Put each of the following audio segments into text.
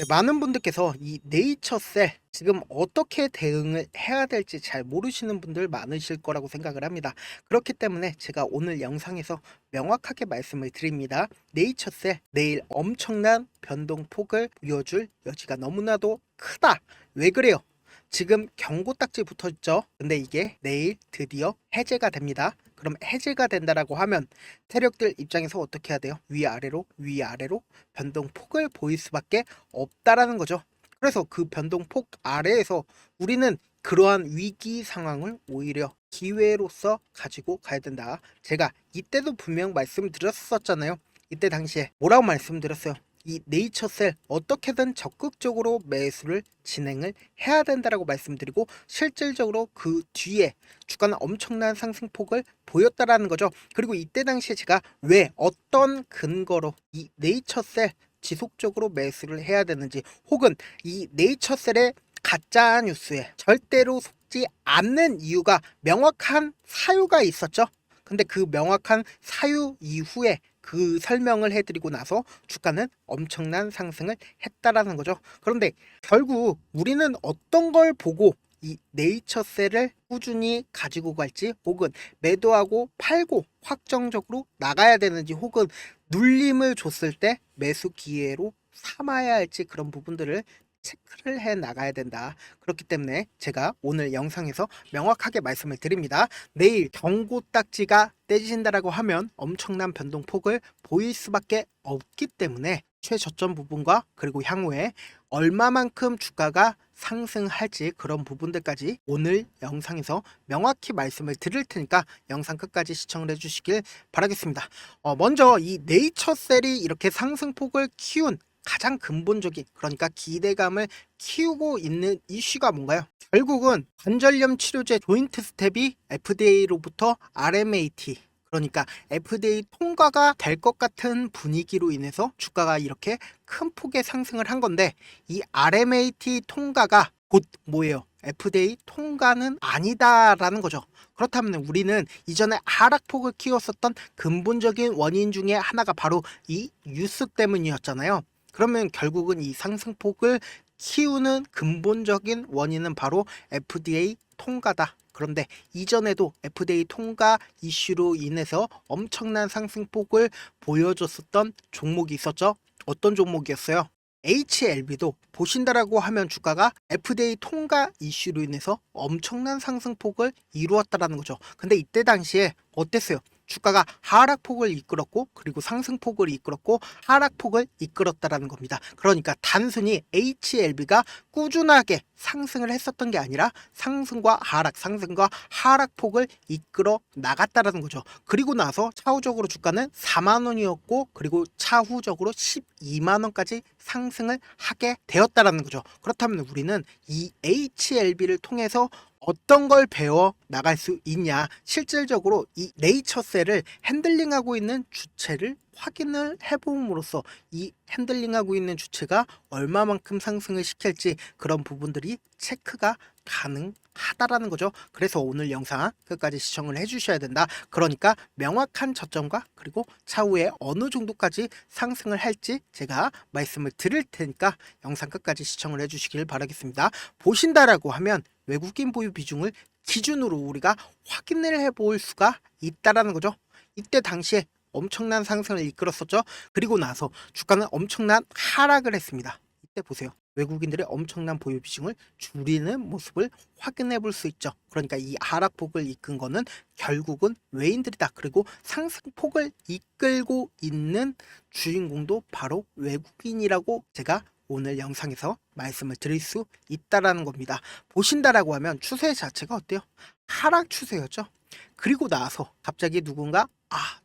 네, 많은 분들께서 이 네이처셀 지금 어떻게 대응을 해야 될지 잘 모르시는 분들 많으실 거라고 생각을 합니다. 그렇기 때문에 제가 오늘 영상에서 명확하게 말씀을 드립니다. 네이처셀 내일 엄청난 변동폭을 보여줄 여지가 너무나도 크다. 왜 그래요? 지금 경고 딱지 붙어 있죠. 근데 이게 내일 드디어 해제가 됩니다. 그럼 해제가 된다라고 하면 세력들 입장에서 어떻게 해야 돼요? 위아래로 위아래로 변동폭을 보일 수밖에 없다라는 거죠. 그래서 그 변동폭 아래에서 우리는 그러한 위기 상황을 오히려 기회로서 가지고 가야 된다. 제가 이때도 분명 말씀드렸었잖아요. 이때 당시에 뭐라고 말씀드렸어요? 이 네이처셀 어떻게든 적극적으로 매수를 진행을 해야 된다라고 말씀드리고 실질적으로 그 뒤에 주가는 엄청난 상승폭을 보였다라는 거죠. 그리고 이때 당시에 제가 왜 어떤 근거로 이 네이처셀 지속적으로 매수를 해야 되는지 혹은 이 네이처셀의 가짜 뉴스에 절대로 속지 않는 이유가 명확한 사유가 있었죠. 근데 그 명확한 사유 이후에 그 설명을 해드리고 나서 주가는 엄청난 상승을 했다라는 거죠. 그런데 결국 우리는 어떤 걸 보고 이 네이처셀을 꾸준히 가지고 갈지 혹은 매도하고 팔고 확정적으로 나가야 되는지 혹은 눌림을 줬을 때 매수 기회로 삼아야 할지 그런 부분들을 체크를 해 나가야 된다. 그렇기 때문에 제가 오늘 영상에서 명확하게 말씀을 드립니다. 내일 경고 딱지가 떼진다라고 하면 엄청난 변동폭을 보일 수밖에 없기 때문에 최저점 부분과 그리고 향후에 얼마만큼 주가가 상승할지 그런 부분들까지 오늘 영상에서 명확히 말씀을 드릴 테니까 영상 끝까지 시청을 해주시길 바라겠습니다. 먼저 이 네이처셀이 이렇게 상승폭을 키운 가장 근본적인 그러니까 기대감을 키우고 있는 이슈가 뭔가요? 결국은 관절염 치료제 조인트 스텝이 FDA로부터 RMAT 그러니까 FDA 통과가 될 것 같은 분위기로 인해서 주가가 이렇게 큰 폭의 상승을 한 건데 이 RMAT 통과가 곧 뭐예요? FDA 통과는 아니다라는 거죠. 그렇다면 우리는 이전에 하락폭을 키웠었던 근본적인 원인 중에 하나가 바로 이 뉴스 때문이었잖아요. 그러면 결국은 이 상승폭을 키우는 근본적인 원인은 바로 FDA 통과다. 그런데 이전에도 FDA 통과 이슈로 인해서 엄청난 상승폭을 보여줬었던 종목이 있었죠. 어떤 종목이었어요? HLB도 보신다라고 하면 주가가 FDA 통과 이슈로 인해서 엄청난 상승폭을 이루었다라는 거죠. 근데 이때 당시에 어땠어요? 주가가 하락폭을 이끌었고 그리고 상승폭을 이끌었고 하락폭을 이끌었다라는 겁니다. 그러니까 단순히 HLB가 꾸준하게 상승을 했었던 게 아니라 상승과 하락폭을 이끌어 나갔다라는 거죠. 그리고 나서 차후적으로 주가는 4만 원이었고 그리고 차후적으로 12만 원까지 상승을 하게 되었다라는 거죠. 그렇다면 우리는 이 HLB를 통해서 어떤 걸 배워 나갈 수 있냐? 실질적으로 이 네이처셀을 핸들링하고 있는 주체를 확인을 해봄으로써 이 핸들링하고 있는 주체가 얼마만큼 상승을 시킬지 그런 부분들이 체크가 가능하다라는 거죠. 그래서 오늘 영상 끝까지 시청을 해주셔야 된다. 그러니까 명확한 저점과 그리고 차후에 어느 정도까지 상승을 할지 제가 말씀을 드릴 테니까 영상 끝까지 시청을 해주시길 바라겠습니다. 보신다라고 하면 외국인 보유 비중을 기준으로 우리가 확인을 해볼 수가 있다라는 거죠. 이때 당시에 엄청난 상승을 이끌었었죠. 그리고 나서 주가는 엄청난 하락을 했습니다. 이때 보세요. 외국인들의 엄청난 보유 비중을 줄이는 모습을 확인해 볼 수 있죠. 그러니까 이 하락폭을 이끈 거는 결국은 외인들이다. 그리고 상승폭을 이끌고 있는 주인공도 바로 외국인이라고 제가 오늘 영상에서 말씀을 드릴 수 있다라는 겁니다. 보신다라고 하면 추세 자체가 어때요? 하락 추세였죠. 그리고 나서 갑자기 누군가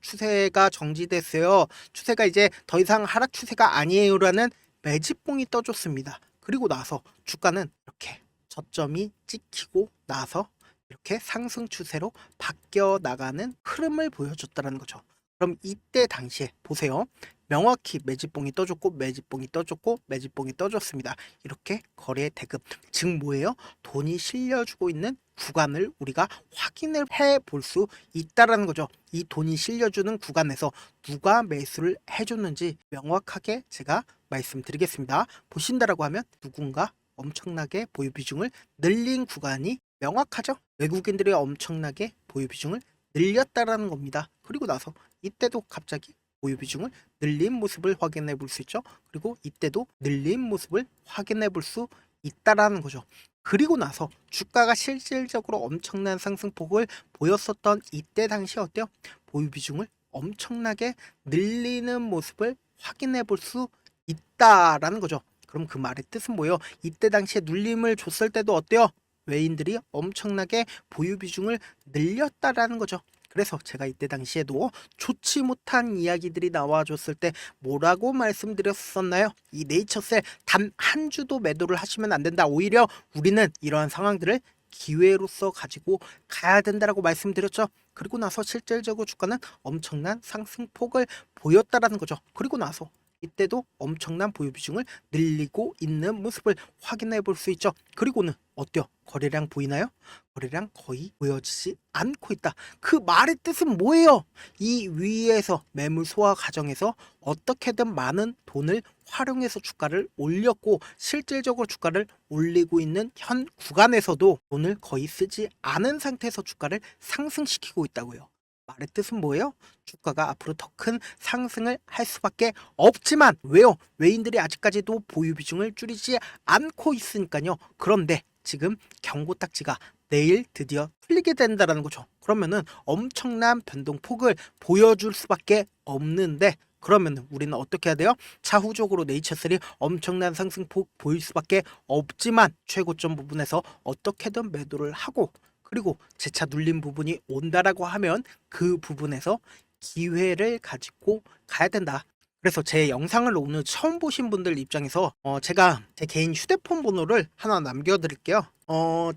추세가 정지됐어요. 추세가 이제 더 이상 하락 추세가 아니에요라는 매집봉이 떠줬습니다. 그리고 나서 주가는 이렇게 저점이 찍히고 나서 이렇게 상승 추세로 바뀌어 나가는 흐름을 보여줬다는 거죠. 그럼 이때 당시에 보세요. 명확히 매집봉이 떠줬고 매집봉이 떠줬고 매집봉이 떠줬습니다. 이렇게 거래 대금, 즉 뭐예요? 돈이 실려주고 있는 구간을 우리가 확인을 해 볼 수 있다라는 거죠. 이 돈이 실려주는 구간에서 누가 매수를 해줬는지 명확하게 제가 말씀드리겠습니다. 보신다라고 하면 누군가 엄청나게 보유 비중을 늘린 구간이 명확하죠. 외국인들이 엄청나게 보유 비중을 늘렸다라는 겁니다. 그리고 나서 이때도 갑자기 보유 비중을 늘린 모습을 확인해 볼 수 있죠. 그리고 이때도 늘린 모습을 확인해 볼 수 있다라는 거죠. 그리고 나서 주가가 실질적으로 엄청난 상승폭을 보였었던 이때 당시 어때요? 보유 비중을 엄청나게 늘리는 모습을 확인해 볼 수 있다라는 거죠. 그럼 그 말의 뜻은 뭐예요? 이때 당시에 눌림을 줬을 때도 어때요? 외인들이 엄청나게 보유 비중을 늘렸다라는 거죠. 그래서 제가 이때 당시에도 좋지 못한 이야기들이 나와줬을 때 뭐라고 말씀드렸었나요? 이 네이처셀 단 한 주도 매도를 하시면 안 된다. 오히려 우리는 이러한 상황들을 기회로서 가지고 가야 된다라고 말씀드렸죠. 그리고 나서 실질적으로 주가는 엄청난 상승폭을 보였다라는 거죠. 그리고 나서 이때도 엄청난 보유 비중을 늘리고 있는 모습을 확인해 볼 수 있죠. 그리고는 어때요? 거래량 보이나요? 거래량 거의 보여지지 않고 있다. 그 말의 뜻은 뭐예요? 이 위에서 매물 소화 과정에서 어떻게든 많은 돈을 활용해서 주가를 올렸고 실질적으로 주가를 올리고 있는 현 구간에서도 돈을 거의 쓰지 않은 상태에서 주가를 상승시키고 있다고요. 말의 뜻은 뭐예요? 주가가 앞으로 더 큰 상승을 할 수밖에 없지만 왜요? 외인들이 아직까지도 보유 비중을 줄이지 않고 있으니까요. 그런데 지금 경고 딱지가 내일 드디어 풀리게 된다는 거죠. 그러면은 엄청난 변동폭을 보여줄 수밖에 없는데 그러면 우리는 어떻게 해야 돼요? 차후적으로 네이처셀이 엄청난 상승폭 보일 수밖에 없지만 최고점 부분에서 어떻게든 매도를 하고 그리고 재차 눌린 부분이 온다라고 하면 그 부분에서 기회를 가지고 가야 된다. 그래서 제 영상을 오늘 처음 보신 분들 입장에서 제가 제 개인 휴대폰 번호를 하나 남겨드릴게요.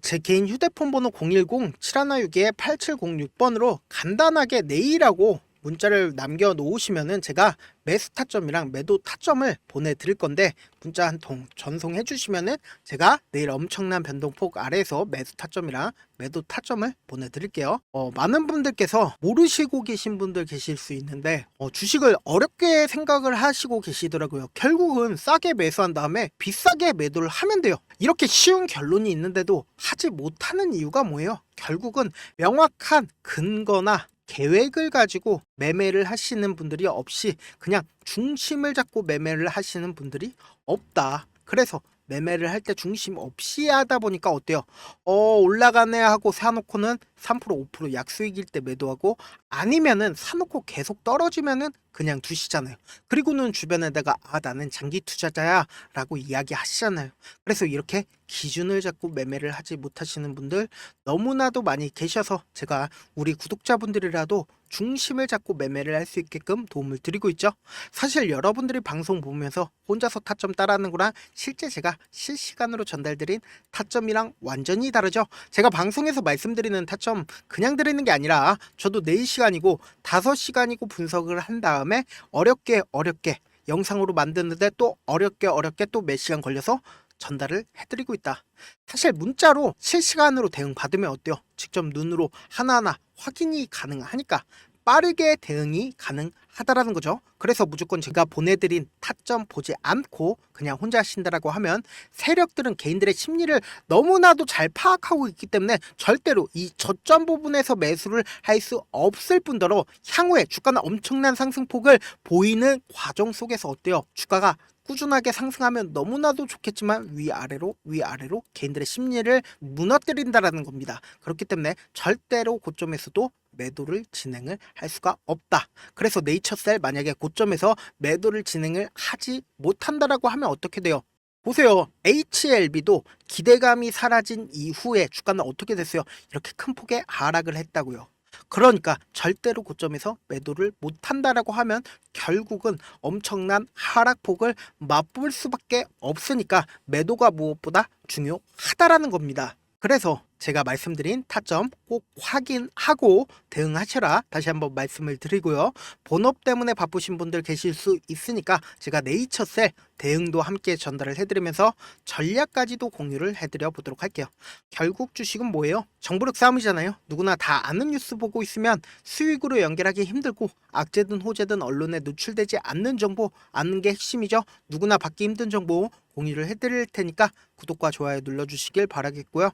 제 개인 휴대폰 번호 010-7162-8706번으로 간단하게 내일하고 문자를 남겨 놓으시면은 제가 매수 타점이랑 매도 타점을 보내드릴 건데 문자 한 통 전송해 주시면은 제가 내일 엄청난 변동폭 아래에서 매수 타점이랑 매도 타점을 보내드릴게요. 많은 분들께서 모르시고 계신 분들 계실 수 있는데 주식을 어렵게 생각을 하시고 계시더라고요. 결국은 싸게 매수한 다음에 비싸게 매도를 하면 돼요. 이렇게 쉬운 결론이 있는데도 하지 못하는 이유가 뭐예요? 결국은 명확한 근거나 계획을 가지고 매매를 하시는 분들이 없이 그냥 중심을 잡고 매매를 하시는 분들이 없다. 그래서 매매를 할 때 중심 없이 하다 보니까 어때요? 올라가네 하고 사놓고는 3% 5% 약수익일 때 매도하고 아니면은 사놓고 계속 떨어지면은 그냥 두시잖아요. 그리고는 주변에다가 나는 장기 투자자야 라고 이야기하시잖아요. 그래서 이렇게 기준을 잡고 매매를 하지 못하시는 분들 너무나도 많이 계셔서 제가 우리 구독자분들이라도 중심을 잡고 매매를 할 수 있게끔 도움을 드리고 있죠. 사실 여러분들이 방송 보면서 혼자서 타점 따라하는 거랑 실제 제가 실시간으로 전달드린 타점이랑 완전히 다르죠. 제가 방송에서 말씀드리는 타점 그냥 드리는 게 아니라 저도 4시간이고 5시간이고 분석을 한 다음에 어렵게 영상으로 만드는데 또 어렵게 또 몇 시간 걸려서 전달을 해드리고 있다. 사실 문자로 실시간으로 대응 받으면 어때요? 직접 눈으로 하나하나 확인이 가능하니까 빠르게 대응이 가능하다라는 거죠. 그래서 무조건 제가 보내드린 타점 보지 않고 그냥 혼자 하신다라고 하면 세력들은 개인들의 심리를 너무나도 잘 파악하고 있기 때문에 절대로 이 저점 부분에서 매수를 할 수 없을 뿐더러 향후에 주가는 엄청난 상승폭을 보이는 과정 속에서 어때요? 주가가 꾸준하게 상승하면 너무나도 좋겠지만 위아래로 개인들의 심리를 무너뜨린다라는 겁니다. 그렇기 때문에 절대로 고점에서도 매도를 진행을 할 수가 없다. 그래서 네이처셀 만약에 고점에서 매도를 진행을 하지 못한다라고 하면 어떻게 돼요? 보세요. HLB도 기대감이 사라진 이후에 주가는 어떻게 됐어요? 이렇게 큰 폭의 하락을 했다고요. 그러니까 절대로 고점에서 매도를 못한다라고 하면 결국은 엄청난 하락폭을 맛볼 수밖에 없으니까 매도가 무엇보다 중요하다라는 겁니다. 그래서 제가 말씀드린 타점 꼭 확인하고 대응하셔라 다시 한번 말씀을 드리고요. 본업 때문에 바쁘신 분들 계실 수 있으니까 제가 네이처셀 대응도 함께 전달을 해드리면서 전략까지도 공유를 해드려 보도록 할게요. 결국 주식은 뭐예요? 정보력 싸움이잖아요. 누구나 다 아는 뉴스 보고 있으면 수익으로 연결하기 힘들고 악재든 호재든 언론에 노출되지 않는 정보 아는 게 핵심이죠. 누구나 받기 힘든 정보 공유를 해드릴 테니까 구독과 좋아요 눌러주시길 바라겠고요.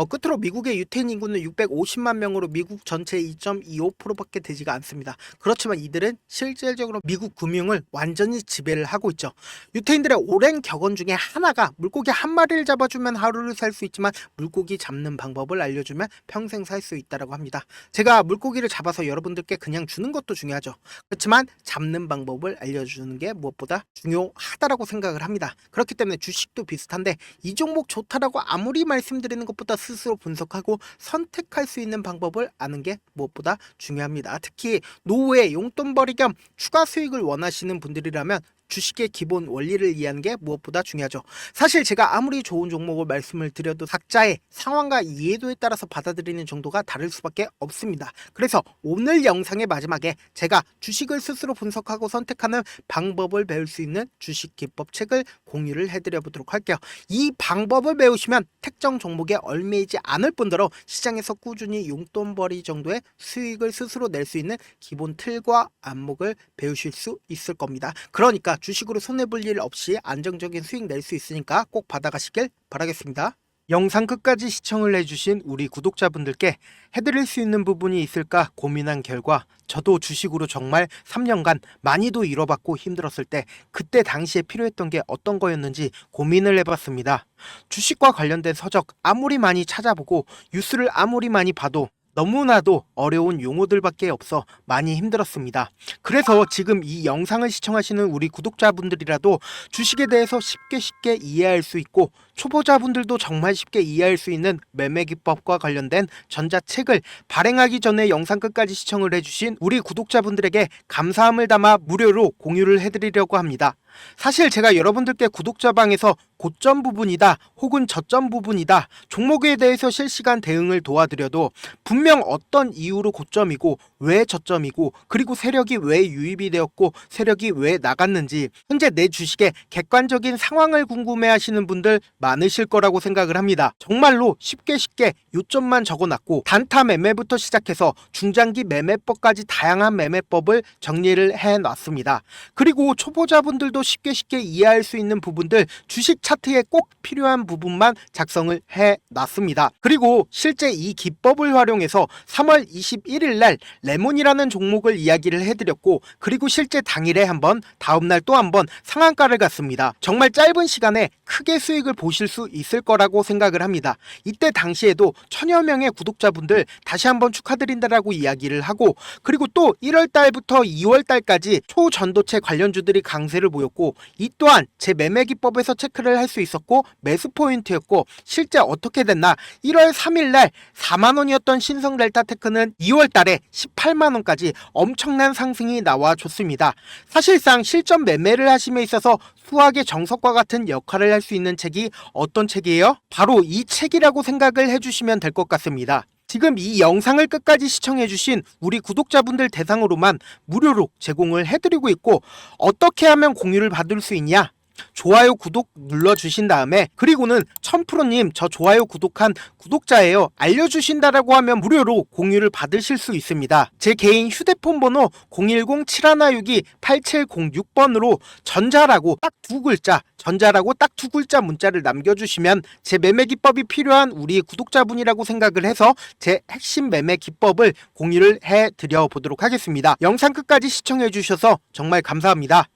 끝으로 미국의 유태인 인구는 650만 명으로 미국 전체 2.25%밖에 되지가 않습니다. 그렇지만 이들은 실질적으로 미국 금융을 완전히 지배를 하고 있죠. 유태인들의 오랜 격언 중에 하나가 물고기 한 마리를 잡아주면 하루를 살 수 있지만 물고기 잡는 방법을 알려주면 평생 살 수 있다고 합니다. 제가 물고기를 잡아서 여러분들께 그냥 주는 것도 중요하죠. 그렇지만 잡는 방법을 알려주는 게 무엇보다 중요하다고 생각을 합니다. 그렇기 때문에 주식도 비슷한데 이 종목 좋다라고 아무리 말씀드리는 것보다 스스로 분석하고 선택할 수 있는 방법을 아는 게 무엇보다 중요합니다. 특히 노후에 용돈벌이 겸 추가 수익을 원하시는 분들이라면 주식의 기본 원리를 이해하는 게 무엇보다 중요하죠. 사실 제가 아무리 좋은 종목을 말씀을 드려도 각자의 상황과 이해도에 따라서 받아들이는 정도가 다를 수밖에 없습니다. 그래서 오늘 영상의 마지막에 제가 주식을 스스로 분석하고 선택하는 방법을 배울 수 있는 주식 기법 책을 공유를 해드려 보도록 할게요. 이 방법을 배우시면 특정 종목에 얽매이지 않을 뿐더러 시장에서 꾸준히 용돈벌이 정도의 수익을 스스로 낼 수 있는 기본 틀과 안목을 배우실 수 있을 겁니다. 그러니까 주식으로 손해볼 일 없이 안정적인 수익 낼 수 있으니까 꼭 받아가시길 바라겠습니다. 영상 끝까지 시청을 해주신 우리 구독자분들께 해드릴 수 있는 부분이 있을까 고민한 결과 저도 주식으로 정말 3년간 많이도 잃어봤고 힘들었을 때 그때 당시에 필요했던 게 어떤 거였는지 고민을 해봤습니다. 주식과 관련된 서적 아무리 많이 찾아보고 뉴스를 아무리 많이 봐도 너무나도 어려운 용어들밖에 없어 많이 힘들었습니다. 그래서 지금 이 영상을 시청하시는 우리 구독자분들이라도 주식에 대해서 쉽게 이해할 수 있고 초보자분들도 정말 쉽게 이해할 수 있는 매매 기법과 관련된 전자책을 발행하기 전에 영상 끝까지 시청을 해주신 우리 구독자분들에게 감사함을 담아 무료로 공유를 해드리려고 합니다. 사실 제가 여러분들께 구독자방에서 고점 부분이다 혹은 저점 부분이다 종목에 대해서 실시간 대응을 도와드려도 분명 어떤 이유로 고점이고 왜 저점이고 그리고 세력이 왜 유입이 되었고 세력이 왜 나갔는지 현재 내 주식의 객관적인 상황을 궁금해 하시는 분들 많으실 거라고 생각을 합니다. 정말로 쉽게 요점만 적어놨고 단타 매매부터 시작해서 중장기 매매법까지 다양한 매매법을 정리를 해놨습니다. 그리고 초보자분들도 쉽게 이해할 수 있는 부분들 주식 차트에 꼭 필요한 부분만 작성을 해놨습니다. 그리고 실제 이 기법을 활용해서 3월 21일 날 레몬이라는 종목을 이야기를 해드렸고 그리고 실제 당일에 한번 다음날 또 한번 상한가를 갔습니다. 정말 짧은 시간에 크게 수익을 보실 수 있을 거라고 생각을 합니다. 이때 당시에도 천여 명의 구독자분들 다시 한번 축하드린다라고 이야기를 하고 그리고 또 1월 달부터 2월 달까지 초전도체 관련주들이 강세를 보였고 이 또한 제 매매 기법에서 체크를 할 수 있었고 매수 포인트였고 실제 어떻게 됐나 1월 3일 날 4만 원이었던 신성 델타테크는 2월 달에 18만 원까지 엄청난 상승이 나와줬습니다. 사실상 실전 매매를 하심에 있어서 수학의 정석과 같은 역할을 할 수 있는 책이 어떤 책이에요? 바로 이 책이라고 생각을 해주시면 될 것 같습니다. 지금 이 영상을 끝까지 시청해주신 우리 구독자분들 대상으로만 무료로 제공을 해드리고 있고 어떻게 하면 공유를 받을 수 있냐? 좋아요 구독 눌러주신 다음에 그리고는 1000%님 저 좋아요 구독한 구독자예요 알려주신다라고 하면 무료로 공유를 받으실 수 있습니다. 제 개인 휴대폰 번호 010-7162-8706번으로 전자라고 딱 두 글자 문자를 남겨주시면 제 매매 기법이 필요한 우리 구독자분이라고 생각을 해서 제 핵심 매매 기법을 공유를 해드려 보도록 하겠습니다. 영상 끝까지 시청해 주셔서 정말 감사합니다.